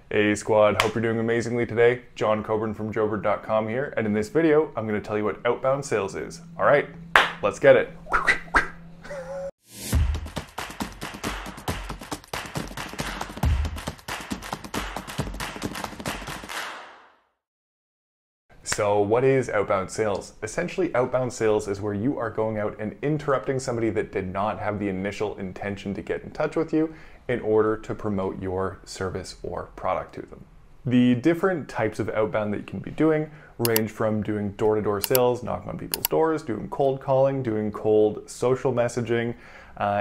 Hey squad, hope you're doing amazingly today. John Coburn from Joburn.com here, and in this video, I'm going to tell you what outbound sales is. All right, let's get it. So what is outbound sales? Essentially, outbound sales is where you are going out and interrupting somebody that did not have the initial intention to get in touch with you in order to promote your service or product to them. The different types of outbound that you can be doing range from doing door-to-door sales, knocking on people's doors, doing cold calling, doing cold social messaging,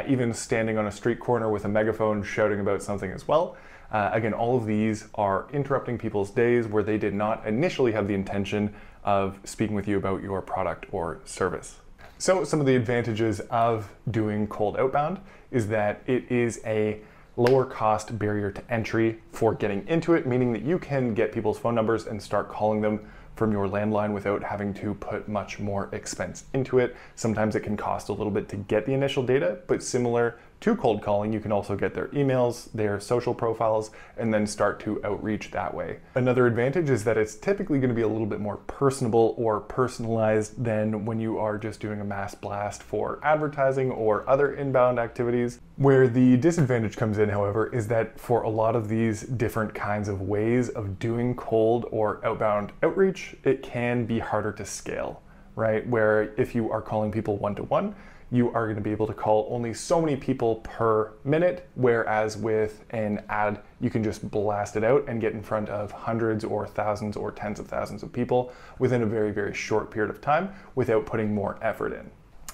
even standing on a street corner with a megaphone shouting about something as well. Again, all of these are interrupting people's days where they did not initially have the intention of speaking with you about your product or service. So some of the advantages of doing cold outbound is that it is a lower cost barrier to entry for getting into it, meaning that you can get people's phone numbers and start calling them from your landline without having to put much more expense into it. Sometimes it can cost a little bit to get the initial data, but similar to cold calling, you can also get their emails, their social profiles, and then start to outreach that way. Another advantage is that it's typically going to be a little bit more personable or personalized than when you are just doing a mass blast for advertising or other inbound activities. Where the disadvantage comes in, however, is that for a lot of these different kinds of ways of doing cold or outbound outreach, it can be harder to scale, right? Where if you are calling people one-to-one, you are going to be able to call only so many people per minute, whereas with an ad, you can just blast it out and get in front of hundreds or thousands or tens of thousands of people within a very, very short period of time without putting more effort in.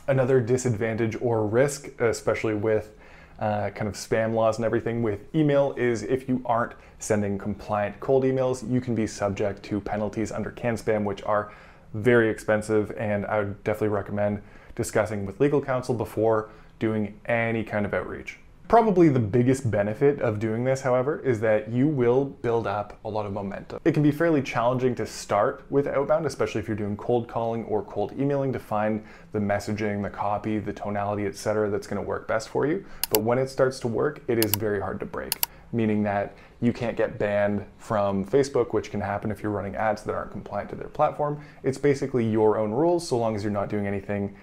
Another disadvantage or risk, especially with kind of spam laws and everything with email, is if you aren't sending compliant cold emails, you can be subject to penalties under CAN-SPAM, which are very expensive, and I would definitely recommend discussing with legal counsel before doing any kind of outreach. Probably the biggest benefit of doing this, however, is that you will build up a lot of momentum. It can be fairly challenging to start with outbound, especially if you're doing cold calling or cold emailing, to find the messaging, the copy, the tonality, etc. that's going to work best for you. But when it starts to work, it is very hard to break, meaning that you can't get banned from Facebook, which can happen if you're running ads that aren't compliant to their platform. It's basically your own rules, so long as you're not doing anything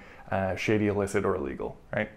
shady, illicit, or illegal, right?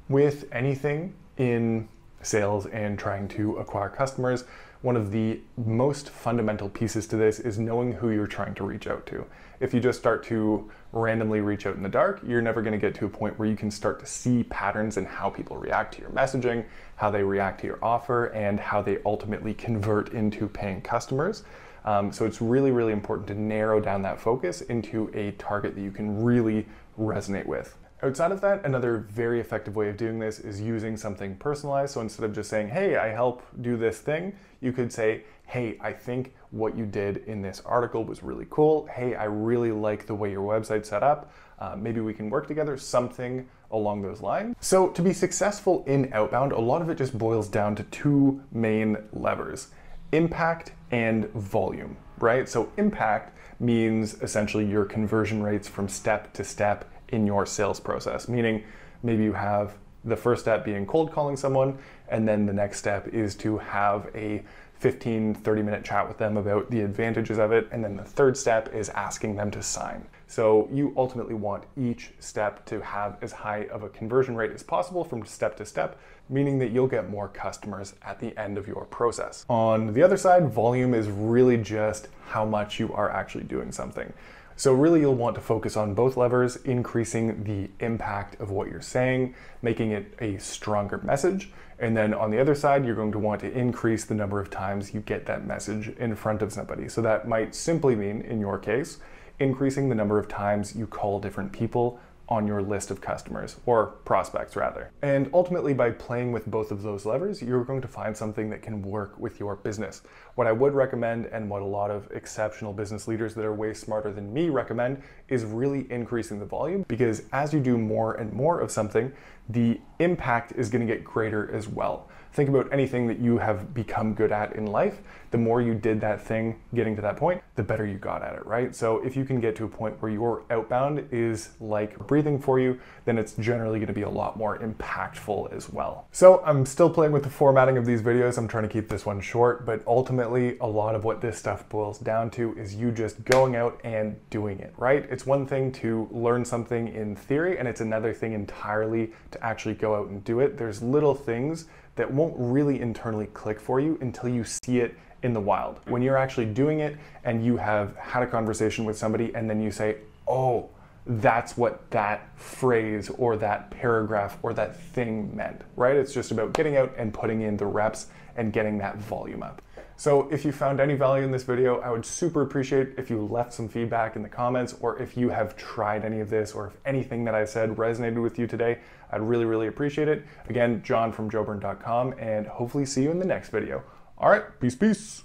With anything in sales and trying to acquire customers, one of the most fundamental pieces to this is knowing who you're trying to reach out to. If you just start to randomly reach out in the dark, you're never going to get to a point where you can start to see patterns in how people react to your messaging, how they react to your offer, and how they ultimately convert into paying customers. So it's really, really important to narrow down that focus into a target that you can really resonate with. Outside of that, another very effective way of doing this is using something personalized. So instead of just saying, hey, I help do this thing, you could say, hey, I think what you did in this article was really cool. Hey, I really like the way your website's set up. Maybe we can work together, something along those lines. So to be successful in outbound, a lot of it just boils down to two main levers: impact and volume, right? So impact means essentially your conversion rates from step to step in your sales process, meaning maybe you have the first step being cold calling someone, and then the next step is to have a 15-30 minute chat with them about the advantages of it, and then the third step is asking them to sign. So you ultimately want each step to have as high of a conversion rate as possible from step to step, meaning that you'll get more customers at the end of your process. On the other side, volume is really just how much you are actually doing something. So really you'll want to focus on both levers, increasing the impact of what you're saying, making it a stronger message. And then on the other side, you're going to want to increase the number of times you get that message in front of somebody. So that might simply mean, in your case, increasing the number of times you call different people on your list of customers, or prospects rather. And ultimately, by playing with both of those levers, you're going to find something that can work with your business. What I would recommend, and what a lot of exceptional business leaders that are way smarter than me recommend, is really increasing the volume, because as you do more and more of something, the impact is going to get greater as well. Think about anything that you have become good at in life. The more you did that thing getting to that point, the better you got at it, right? So if you can get to a point where your outbound is like breathing for you, then it's generally going to be a lot more impactful as well. So I'm still playing with the formatting of these videos. I'm trying to keep this one short, but ultimately a lot of what this stuff boils down to is you just going out and doing it, right? It's one thing to learn something in theory, and it's another thing entirely to actually go out and do it. There's little things that won't really internally click for you until you see it in the wild. When you're actually doing it and you have had a conversation with somebody and then you say, oh, that's what that phrase or that paragraph or that thing meant, right? It's just about getting out and putting in the reps and getting that volume up. So if you found any value in this video, I would super appreciate if you left some feedback in the comments, or if you have tried any of this, or if anything that I said resonated with you today. I'd really, really appreciate it. Again, John from joburn.com, and hopefully see you in the next video. All right, peace, peace.